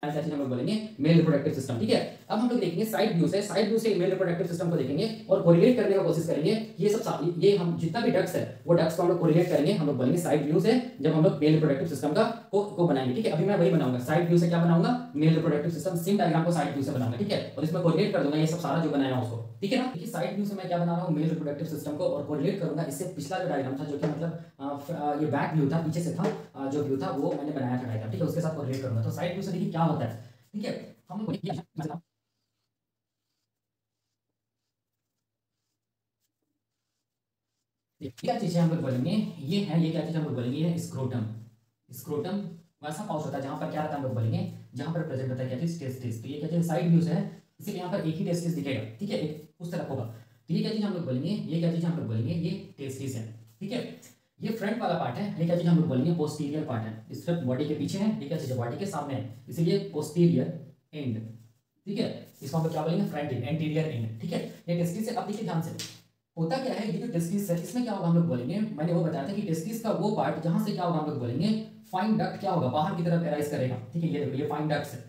ऐसा चीज हम लोग बोलेंगे मेल रिप्रोडक्टिव सिस्टम। ठीक है, अब हम लोग देखेंगे साइड व्यू से, साइड व्यू से मेल रिप्रोडक्टिव सिस्टम को देखेंगे और कोरिलेट करने की कोशिश करेंगे। ये सब ये हम जितना भी डक्ट्स है वो डक्ट्स को हम लोग कोरिलेट करेंगे, हम लोग बोलेंगे साइड व्यू से जब हम लोग मेल रिप्रोडक्टिव सिस्टम को बनाएंगे। ठीक है, अभी मैं वही बनाऊंगा, साइड व्यू से क्या बनाऊंगा, male reproductive system same diagram को साइड व्यू से बनाऊंगा। ठीक है, और इसमें कोरिलेट कर दूंगा ये सब सारा जो बनाया है उसको। ठीक है ना, देखिए साइड व्यू से मैं क्या बना रहा हूँ, मेल रिप्रोडक्टिव सिस्टम को, और कोरिलेट करूंगा इससे पिछला जो डायग्राम था जो कि मतलब ये बैक व्यू था, पीछे से था जो व्यू था वो मैंने बनाया था डायग्राम। ठीक है, उसके साथ कोरिलेट करूंगा। तो साइड व्यू से देखिए क्या होता है। ठीक है, हम लोग क्या चीज है हम लोग बोलेंगे, ये है, ये क्या चीज हम लोग बोलेंगे, ये स्क्रोटम। स्क्रोटम वैसा पाउच होता है जहां पर क्या रहता है हम लोग बोलेंगे, जहां पर प्रेजेंट होता है क्या चीज, टेस्टिस। तो ये क्या चीज साइड व्यू से है, इसीलिए यहाँ पर एक ही टेस्टिस दिखेगा। ठीक है, एक उस तरफ होगा। तो ये क्या चीज हम लोग बोलेंगे, ये क्या चीज हम लोग बोलेंगे, ये टेस्टिस है। ठीक है, ये फ्रंट वाला पार्ट है, ये क्या चीज हम लोग बोलेंगे, पोस्टीरियर पार्ट है। इस तरफ बॉडी के पीछे है, ये क्या चीज है, बॉडी के सामने है, इसीलिए पोस्टीरियर एंड। ठीक है, इसको हम लोग क्या बोलेंगे, फ्रंट एंड, एंटीरियर एंड। ठीक है, ये टेस्टिस है। अब देखिए ध्यान से, होता क्या है, ये जो टेस्टिस है इसमें क्या होगा हम लोग बोलेंगे, मैंने वो बताया था कि टेस्टिस का वो पार्ट जहां से क्या होगा हम लोग बोलेंगे, फाइन डक्ट क्या होगा, बाहर की तरफ एराइज करेगा। ठीक है, ये देखो ये फाइन डक्ट है।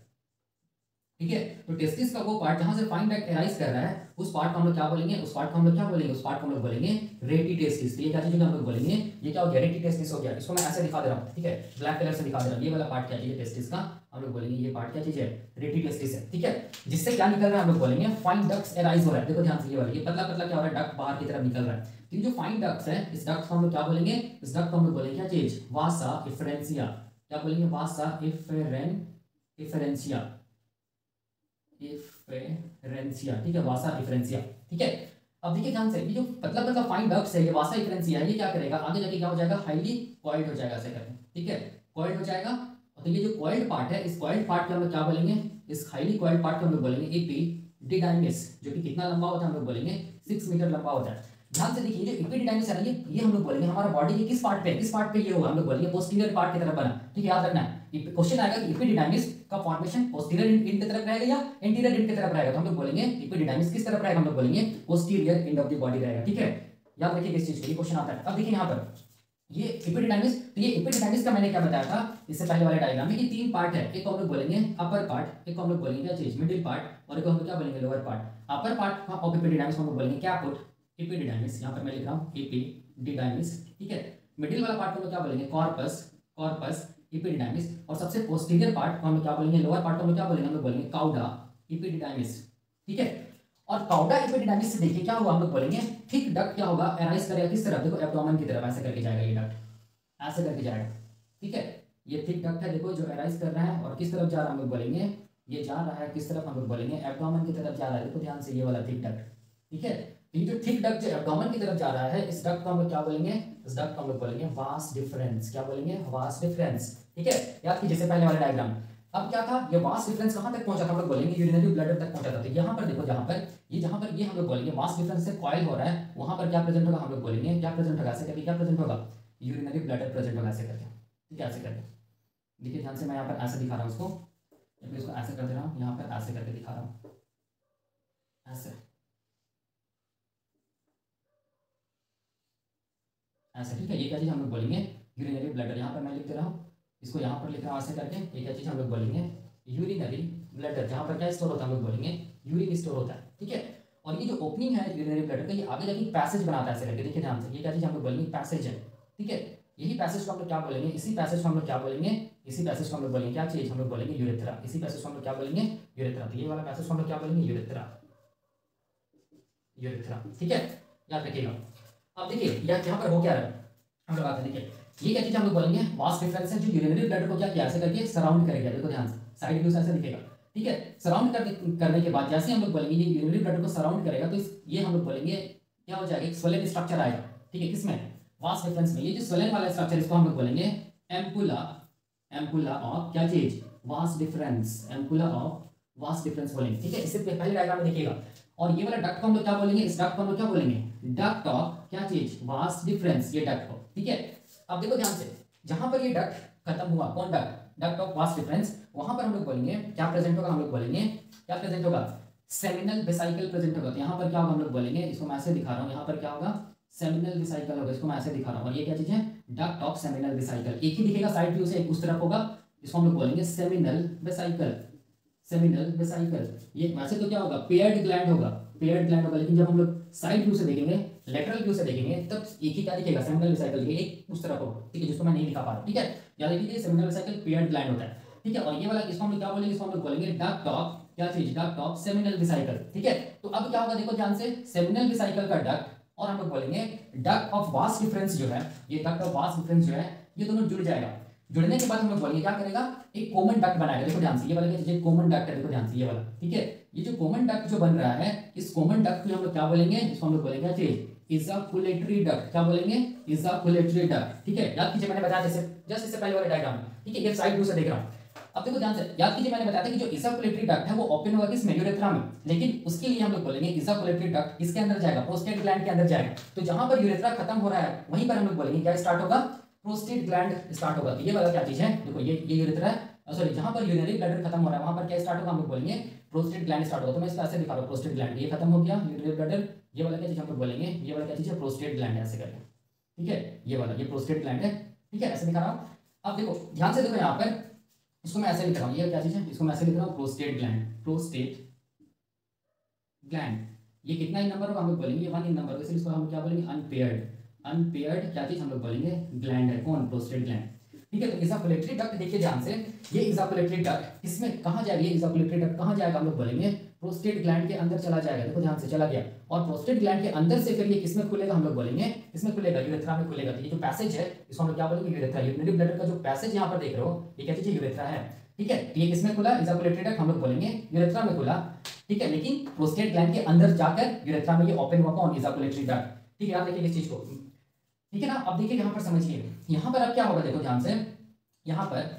ठीक है, तो टेस्टिस का वो पार्ट जहां से फाइन डक्ट एराइज कर रहा है उस पार्ट को हम लोग क्या बोलेंगे, उस पार्ट को हम लोग क्या बोलेंगे, उस पार्ट को हम लोग बोलेंगे रेटी टेस्टिस। तो ये क्या चीज हम लोग बोलेंगे, ये क्या हो गया, रेटी टेस्टिस हो गया। इसको मैं ऐसे दिखा दे रहा हूँ। ठीक है, ब्लैक कलर से दिखा दे रहा हूँ। ये वाला पार्ट क्या है, टेस्टिस का हम लोग बोलेंगे ये पार्ट क्या चीज है, रेटी टेस्टिस है। ठीक है, जिससे क्या निकल रहा है हम लोग बोलेंगे, फाइन डक्ट्स एराइज हो रहा है। देखो ध्यान से, ये वाला ये पतला पतला क्या हो रहा है, डक्ट बाहर की तरफ निकल रहा है। तो ये जो फाइन डक्ट्स है, इस डक्ट को हम लोग क्या बोलेंगे, इस डक्ट को हम लोग बोलेंगे क्या चीज, वासा इफरेंसिया। क्या बोलेंगे, वासा इफरेंसिया, इफरेंसिया। ठीक है, वासा इफरेंसिया। ठीक है, अब देखिए ध्यान से, ये जो पतला पतला फाइन डक्ट्स है, ये वासा इफरेंसिया है, ये क्या करेगा आगे जाके, क्या हो जाएगा, हाईली कॉइल्ड हो जाएगा ऐसे करके। ठीक है, कॉइल्ड हो जाएगा। तो ये जो कॉइल्ड पार्ट है, इस कॉइल्ड पार्ट को हम लोग क्या बोलेंगे, इस हाईली कॉइल्ड पार्ट को हम लोग बोलेंगे एपिडिडाइमिस, जो कि कितना लंबा होता है हम लोग बोलेंगे 6 मीटर लंबा होता है। ध्यान से देखिए, जो एपिडिडाइमिस है ना, ये हम लोग बोलेंगे हमारा बॉडी के किस पार्ट पे, किस पार्ट पे ये होगा, हम लोग बोलेंगे पोस्टीरियर पार्ट की तरफ बना। ठीक है, याद रखना है, क्वेश्चन आएगा कि एपिडिडाइमिस का फॉर्मेशन पोस्टीरियर एंड की तरफ रहेगा या एंटीरियर एंड की तरफ रहेगा, तो हम लोग बोलेंगे एपिडिडाइमिस किस तरफ रहेगा, हम लोग बोलेंगे posterior end of the body रहेगा। ठीक है, याद रखिए किस चीज को, ये क्वेश्चन आता है। अब देखिए यहाँ पर ये एपिडिडाइमिस, तो ये एपिडिडाइमिस का मैंने क्या बताया था इससे पहले वाले डायग्राम में कि 3 पार्ट है, एक को हम लोग बोलेंगे अपर पार्ट, एक को हम लोग बोलेंगे क्या चीज, मिडिल पार्ट, और एक को हम लोग क्या बोलेंगे, lower part. Upper part of epididymis को हम लोग बोलेंगे क्या पुट, एपिडिडाइमिस। यहाँ पर मैं लिख रहा हूँ एपिडिडाइमिस। ठीक है, मिडिल वाला पार्ट को हम लोग क्या बोलेंगे, कॉर्पस, कॉर्पस एपिडिडाइमिस। और सबसे पोस्टीरियर पार्ट को हम लोग क्या बोलेंगे, लोअर पार्ट को हम लोग क्या बोलेंगे, हम लोग बोलेंगे काउडा एपिडिडाइमिस। ठीक है, और काउडा एपिडिडाइमिस से देखिए क्या होगा, हम लोग बोलेंगे थिक डक्ट क्या होगा, एराइज करेगा किस तरफ, देखो एब्डोमेन की तरफ ऐसे करके जाएगा, ये डक्ट ऐसे करके जाएगा। ठीक है, ये थिक डक्ट है देखो जो एराइज कर रहा है, और किस तरफ जा रहा है हम लोग बोलेंगे, ये जा रहा है किस तरफ, हम लोग बोलेंगे एब्डोमेन की तरफ जा रहा है। देखो ध्यान से, ये वाला थिक डक्ट। ठीक है, ये जो थिक डक्ट जो एब्डोमेन की तरफ जा रहा है, इस डक्ट को हम लोग क्या बोलेंगे, इस डक्ट को हम लोग बोलेंगे वास डिफरेंस। क्या बोलेंगे, वास डिफरेंस। ठीक है, याद कीजिए जैसे पहले वाले डायग्राम। अब क्या था, ये वास डिफरेंस कहां तक पहुंचा था, हम लोग बोलेंगे यूरिनरी ब्लैडर तक पहुंचा था। तो यहां पर देखो, जहां पर ये हम लोग बोलेंगे वास डिफरेंस से कॉइल हो रहा है, वहां पर क्या प्रेजेंट होगा, हम लोग बोलेंगे क्या प्रेजेंट होगा, ऐसे करके क्या प्रेजेंट होगा, यूरिनरी ब्लैडर प्रेजेंट होगा ऐसे करके। ठीक है, ऐसे करके देखिए ध्यान से, मैं यहाँ पर ऐसे दिखा रहा हूँ उसको, इसको ऐसे कर दे रहा हूँ, यहाँ पर ऐसे करके दिखा रहा हूँ ऐसे ऐसे। ठीक है, ये क्या चीज हम लोग बोलेंगे, यूरिनरी ब्लैडर। यहाँ पर मैं लिख दे रहा हूँ, इसको यहाँ पर लिख रहा हूँ ऐसे करके, ये क्या चीज हम लोग बोलेंगे, यूरिनरी ब्लैडर। जहाँ पर क्या स्टोर होता है, हम लोग बोलेंगे यूरिन स्टोर होता है। ठीक है, और ये जो ओपनिंग है यूरिनरी ब्लैडर का, ये आगे जाके पैसेज बनाता है ऐसे करके। देखिए ध्यान से, ये क्या चीज हम लोग बोलेंगे, पैसेज है। ठीक है, यही पैसेज को हम लोग क्या बोलेंगे, इसी पैसेज को हम लोग क्या बोलेंगे, इसी पैसेज को हम लोग बोलेंगे क्या चीज, हम लोग बोलेंगे यूरेथ्रा। इसी पैसेज को हम लोग क्या बोलेंगे, यूरेथ्रा। तो ये वाला पैसेज को हम लोग क्या बोलेंगे, यूरेथ्रा, यूरेथ्रा। ठीक है, याद रखिएगा। अब देखिए यहाँ पर हो क्या रहा है, हम लोग आते हैं, देखिए ये क्या चीज हम लोग बोलेंगे, वास डिफरेंस है, जो यूरिनरी ब्लैडर को क्या किया, ऐसे करके सराउंड करेगा। देखो ध्यान से, साइड व्यू से ऐसे दिखेगा। ठीक है, सराउंड करने के बाद जैसे हम लोग बोलेंगे ये यूरिनरी ब्लैडर को सराउंड करेगा, तो ये हम लोग बोलेंगे क्या हो जाएगा, एक स्वेलन स्ट्रक्चर आएगा। ठीक है, किसमें, वास डिफरेंस में। ये जो स्वेलन वाला स्ट्रक्चर, इसको हम लोग बोलेंगे एम्पुला, एम्पुला ऑफ क्या चीज, vas deferens, ampulla of vas deferens बोलेंगे। ठीक है, इससे पहले डायग्राम में देखिएगा। और ये वाला डक्ट को हम लोग क्या बोलेंगे, इस डक्ट को हम लोग क्या बोलेंगे, डक्ट ऑफ क्या चीज, वास डिफरेंस, ये डक्ट को। ठीक है, अब देखो ध्यान से, जहां पर ये डक्ट खत्म हुआ, कौन duct, duct of vas deferens, वहां पर हम लोग बोलेंगे क्या प्रेजेंट होगा, हम लोग बोलेंगे क्या प्रेजेंट होगा, सेमिनल वेसिकल प्रेजेंट होगा। तो यहाँ पर क्या होगा, हम लोग बोलेंगे, इसको मैं ऐसे दिखा रहा हूँ, यहाँ पर क्या होगा, सेमिनल वेसिकल होगा, इसको मैं ऐसे दिखा रहा हूँ। और ये क्या चीज है, डक्ट ऑफ सेमिनल वेसिकल। एक ही दिखेगा साइड व्यू से, एक उस तरफ होगा, इसको हम लोग बोलेंगे सेमिनल वेसाइकल। सेमिनल वेसाइकल ये वैसे तो क्या होगा, पेयर्ड ग्लैंड होगा, पेयर्ड ग्लैंड होगा, लेकिन जब हम लोग साइड व्यू से देखेंगे, लेटरल व्यू से देखेंगे, तब एक ही क्या दिखेगा, सेमिनल वेसाइकल, ये एक उस तरफ होगा, ठीक है, जिसको मैं नहीं लिखा पा रहा हूँ, ठीक है। याद रखिए सेमिनल वेसाइकल पेयर्ड ग्लैंड होता है, ठीक है। और ये वाला इसको हम लोग क्या बोलेंगे, इसको हम लोग बोलेंगे डक्ट ऑफ क्या चीज, डक्ट ऑफ सेमिनल वेसाइकल, ठीक है। तो अब क्या होगा देखो ध्यान से, सेमिनल वेसाइकल का डक्ट और हम लोग बोलेंगे डक्ट ऑफ वास डिफरेंस जो है, ये डक्ट ऑफ वास डिफरेंस जो है, ये दोनों जुड़ जाएगा। जुड़ने के बाद हम लोग बोलेंगे क्या करेगा, एक कॉमन डक्ट बनाएगा। देखो ध्यान से ये वाला ये कॉमन डक्ट है, देखो ध्यान से ये वाला, ठीक है। ये जो कॉमन डक्ट जो बन रहा है, इस कॉमन डक्ट को हम लोग क्या बोलेंगे, इसको हम लोग बोलेंगे क्या चीज, इजाकुलेटरी डक्ट, क्या बोलेंगे, इजाकुलेटरी डक्ट, ठीक है। याद कीजिए मैंने बताया जैसे जस्ट इससे पहले वाले डायग्राम, ठीक है, ये साइड व्यू से देख रहा हूं। अब देखो ध्यान से, याद कीजिए मैंने बताया था कि जो इजाकुलेटरी डक्ट है वो ओपन होगा किसमें, यूरेथ्रा में, लेकिन उसके लिए हम लोग बोलेंगे इजाकुलेटरी डक्ट किसके अंदर जाएगा, प्रोस्टेट ग्लैंड के अंदर जाएगा। तो जहां पर यूरेथ्रा खत्म हो रहा है वहीं पर हम लोग बोलेंगे क्या स्टार्ट होगा, प्रोस्टेट ग्लैंड स्टार्ट होगा। तो ये वाला क्या चीज है, देखो ये यूरेथ्रा है, सॉरी जहां पर यूरिनरी ब्लैडर खत्म हो रहा है वहां पर क्या स्टार्ट होगा, हम लोग बोलेंगे प्रोस्टेट ग्लैंड स्टार्ट होगा। तो मैं इसको ऐसे दिखा रहा हूं, प्रोस्टेट ग्लैंड ये खत्म हो गया, यूरिनरी ब्लैडर, ये वाला क्या चीज हम लोग बोलेंगे, ये वाला क्या चीज है, प्रोस्टेट ग्लैंड है, ऐसे करके, ठीक है, ये वाला ये प्रोस्टेट ग्लैंड है, ठीक है, ऐसे दिखा रहा हूं। अब देखो ध्यान से देखो यहाँ पर, इसको मैं ऐसे लिख रहा हूँ, ये क्या चीज है, इसको मैं ऐसे लिख रहा हूँ, प्रोस्टेट ग्लैंड, प्रोस्टेट ग्लैंड। ये कितना इन नंबर होगा, हम लोग बोलेंगे ये 1 इन नंबर, इसलिए इसको हम क्या बोलेंगे, अनपेयर्ड, अनपेयर्ड क्या चीज हम लोग बोलेंगे, ग्लैंड है, कौन, प्रोस्टेट ग्लैंड, ठीक है। तो इजाकुलेटरी डक्ट देखिए ध्यान से, ये इजाकुलेटरी डक्ट किसमें कहां जाएगा, ये इजाकुलेटरी डक्ट कहां जाएगा, हम लोग बोलेंगे प्रोस्टेट ग्लैंड के अंदर चला जाएगा। देखो ध्यान से चला गया, और प्रोस्टेट ग्लैंड के अंदर से फिर ये किसमें खुलेगा, हम लोग बोलेंगे किसमें खुलेगा, यूरेथ्रा में खुलेगा। तो ये जो पैसेज है इसको हम लोग क्या बोलेंगे, यूरेथ्रा। यूरिनरी ब्लैडर का जो पैसेज यहाँ पर देख रहे हो, ये क्या चीज है, यूरेथ्रा है, ठीक है। तो ये किसमें खुला, इजाकुलेटरी डक्ट हम लोग बोलेंगे यूरेथ्रा में खुला, ठीक है। लेकिन प्रोस्टेट ग्लैंड के अंदर जाकर यूरेथ्रा में ये ओपन हुआ, कौन, इजाकुलेटरी डक्ट, ठीक है। याद रखिए इस चीज को, ठीक है ना। अब देखिए यहाँ पर समझिए, यहाँ पर अब क्या होगा, देखो ध्यान से, यहाँ पर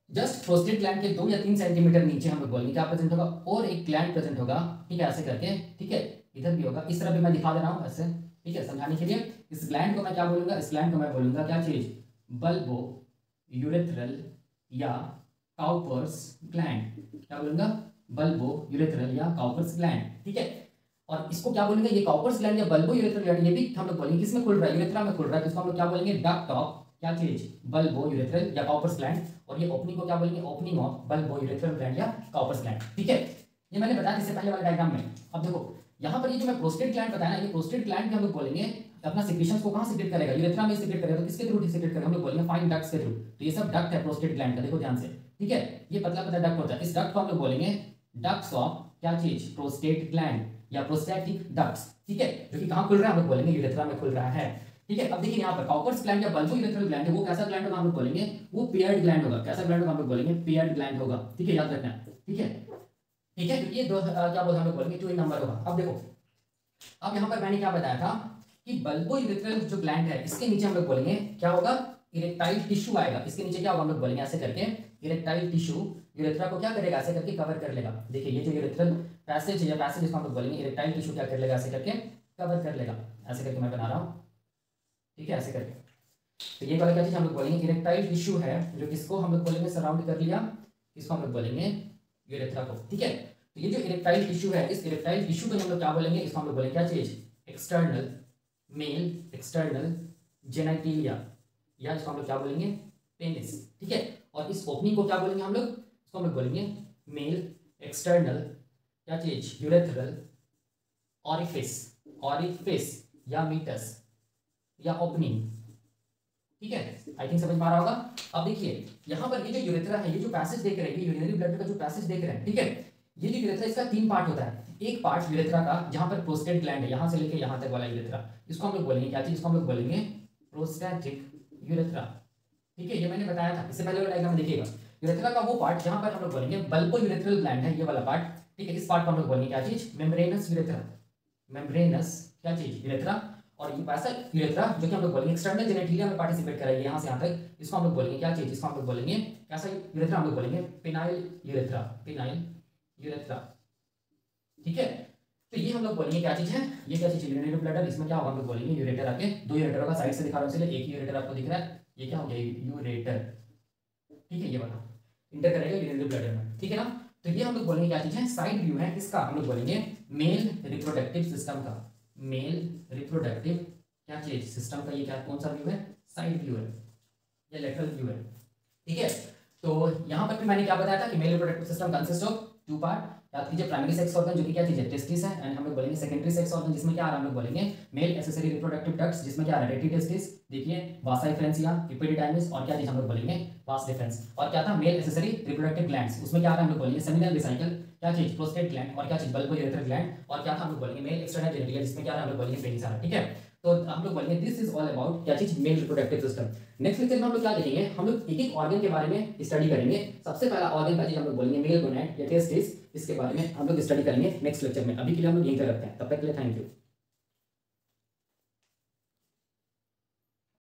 जस्ट प्रोस्टेट ग्लैंड के 2 या 3 सेंटीमीटर नीचे हम लोग बोलेंगे क्या प्रेजेंट होगा, और एक ग्लैंड प्रेजेंट होगा, ठीक है, ऐसे करके, ठीक है। इधर भी होगा, इस तरह भी मैं दिखा दे रहा हूँ ऐसे, ठीक है, समझाने के लिए। इस ग्लैंड को मैं क्या बोलूंगा, इस ग्लैंड को मैं बोलूंगा क्या चीज, बल्बो यूरेथ्रल या काउपर्स ग्लैंड, क्या बोलूंगा, बल्बो यूरेथ्रल या काउपर्स ग्लैंड, ठीक है। और इसको क्या बोलेंगे, ये काउपर्स ग्लैंड या बल्बो यूरेथ्रल ग्लैंड, ये भी हम लोग बोलेंगे किसमें खुल रहा है, यूरेथ्रा में खुल रहा है। तो इसको हम लोग क्या बोलेंगे, डक्ट ऑफ क्या चीज, बल्बो यूरेथ्रल या काउपर्स ग्लैंड। और ये ओपनिंग को क्या बोलेंगे, opening of bulbo urethral gland या काउपर्स ग्लैंड, ठीक है। ये मैंने बताया इससे पहले वाले डायग्राम में। अब देखो यहाँ पर ये जो मैं प्रोस्टेट ग्लैंड बताया ना, ये प्रोस्टेट ग्लैंड में हम लोग बोलेंगे अपना सिक्रीशंस को कहां सीक्रेट करेगा, यूरेथ्रा में सीक्रेट करेगा। तो किसके थ्रू सीक्रेट करेगा, हम लोग बोलेंगे फाइन डक्ट्स के थ्रू। तो ये सब डक्ट है प्रोस्टेट ग्लैंड का, देखो ध्यान से, ठीक है। ये पतला पतला डक्ट होता है, इस डक्ट को हम लोग बोलेंगे डक्ट्स ऑफ क्या चीज, प्रोस्टेट ग्लैंड या प्रोस्टैटिक डक्ट्स, ठीक है, जो कि कहां खुल रहा है, हम लोग बोलेंगे यूरेथ्रा में खुल रहा है, ठीक है। अब देखिए यहाँ पर काउपर्स ग्लैंड या बल्बो यूरेथ्रल ग्लैंड है, वो कैसा ग्लैंड होगा, हम लोग बोलेंगे वो पेयर्ड ग्लैंड होगा। कैसा ग्लैंड होगा, हम लोग बोलेंगे पेयर्ड ग्लैंड होगा, ठीक है, याद रखना, ठीक है, ठीक है। क्योंकि ये दो क्या बोलते हम लोग बोलेंगे 2 नंबर होगा। अब देखो, अब यहाँ पर मैंने क्या बताया था कि बल्बो यूरेथ्रल जो ग्लैंड है इसके नीचे हम लोग बोलेंगे क्या होगा, इरेक्टाइल टिश्यू आएगा। इसके नीचे क्या होगा, हम लोग बोलेंगे ऐसे करके, इरेक्टाइल टिश्यू यूरेथ्रा को क्या करेगा, ऐसे करके कवर कर लेगा। देखिए ये जो यूरेथ्रल पैसेज है या पैसेज इसको हम लोग बोलेंगे इरेक्टाइल टिश्यू क्या कर लेगा, ऐसे करके कवर कर लेगा, ऐसे करके मैं बना रहा हूँ, ठीक है, ऐसे करके। तो ये वाला क्या चीज हम लोग बोलेंगे, इरेक्टाइल टिश्यू है, जो किसको हम लोग बोलेंगे सराउंड कर लिया, इसको हम लोग बोलेंगे यूरेथ्रा को, ठीक है। तो ये जो इरेक्टाइल टिश्यू है, इस इरेक्टाइल टिश्यू को हम लोग क्या बोलेंगे, इसको हम लोग बोलेंगे क्या चीज, एक्सटर्नल मेल एक्सटर्नल जेनाइटिलिया, या इसको हम लोग क्या बोलेंगे, पेनिस, ठीक है। और इस ओपनिंग को क्या बोलेंगे हम लोग, इसको हम लोग बोलेंगे मेल एक्सटर्नल क्या चीज, यूरेथ्रल ऑरिफिस, ऑरिफिस या मीटस या ओपनिंग, ठीक है। आई थिंक समझ में आ रहा होगा। अब देखिए यहाँ पर ये जो यूरेथ्रा है, ये जो पैसेज देख रहे हैं, ये यूरिनरी ब्लैडर का जो पैसेज देख रहे हैं, ठीक है। ये जो यूरेथ्रा इसका 3 पार्ट होता है। एक पार्ट यूरेथ्रा का जहां पर प्रोस्टेट ग्लैंड है, यहां से लेके यहां तक वाला यूरेथ्रा, इसको हम लोग बोलेंगे क्या चीज, इसको हम लोग बोलेंगे प्रोस्टैटिक यूरेथ्रा, ठीक है। ये मैंने बताया था, इससे पहले वाला डायग्राम देखिएगा। यूरेथ्रा का वो पार्ट जहां पर हम लोग बोलेंगे बल्बो यूरेथ्रल ग्लैंड है, ये वाला पार्ट, ठीक है। इस पार्ट को हम लोग बोलेंगे क्या चीज, मेम्ब्रेनस यूरेथ्रा, मेम्ब्रेनस क्या चीज, यूरेथ्रा। और ये वैसा यूरेथ्रा जो कि हम लोग बोलेंगे एक्सटर्नल जेनेटिलिया में पार्टिसिपेट करेगा, यहाँ से यहाँ तक, इसको हम लोग बोलेंगे क्या चीज, इसको हम लोग बोलेंगे कैसा यूरेथ्रा, हम लोग बोलेंगे पेनाइल यूरेथ्रा, पेनाइल यूरेथ्रा, ठीक है। तो ये हम लोग बोलेंगे क्या चीज है, ये क्या चीज है, यूरिनरी ब्लैडर। इसमें क्या होगा, हम लोग बोलेंगे यूरेटर आके, 2 यूरेटर का साइड से दिखा रहा हूं, इसलिए एक ही यूरेटर आपको दिख रहा है, ये क्या हो गया, यूरेटर, ठीक है। ये वाला इंटर करेगा यूरिनरी ब्लैडर में, ठीक है ना। तो ये हम लोग बोलेंगे क्या चीज है, साइड व्यू है इसका, हम लोग बोलेंगे मेल रिप्रोडक्टिव सिस्टम का, मेल रिप्रोडक्टिव क्या चीज सिस्टम का, ये क्या कौन सा व्यू है, साइड व्यू है या लेटरल व्यू है, ठीक है। तो यहाँ पर भी मैंने क्या बताया था कि male reproductive system consist of 2 part. याद कीजिए, प्राइमरी सेक्स ऑर्गन जो कि क्या चीज है, टेस्टिस है, एंड हम लोग बोलेंगे सेकेंडरी सेक्स ऑर्गन जिसमें क्या आ रहा है, हम लोग बोलेंगे मेल एक्सेसरी रिप्रोडक्टिव डक्ट्स जिसमें क्या आ रहा है, टेस्टिस, देखिए वासा डिफरेंशिया, एपिडिडाइमिस, और क्या चीज हम लोग बोलेंगे, वास डिफरेंस, और क्या था मेल एक्सेसरी रिप्रोडक्टिव ग्लैंड्स, उसमें क्या आ रहा है, हम लोग बोलेंगे सेमिनल वेसिकल, क्या चीज, प्रोस्टेट ग्लैंड, और क्या चीज, बल्बो यूरेथ्रल ग्लैंड, और क्या था हम लोग बोलेंगे मेल एक्सटर्नल जेनिटलिया जिसमें क्या आ रहा है, हम लोग बोलेंगे पेनिस आ रहा है। ठीक है, तो हम लोग बोलेंगे दिस इज ऑल अबाउट क्या चीज, male reproductive system. Next lecture में हम लोग क्या देखेंगे, हम लोग एक एक ऑर्गन के बारे में स्टडी करेंगे। सबसे पहला ऑर्गन का चीज हम लोग बोलेंगे मेल गोनैड या टेस्टिस, इसके बारे में हम लोग स्टडी करेंगे नेक्स्ट लेक्चर में। अभी के लिए हम लोग यहीं पे रखते हैं, तब तक के लिए थैंक यू।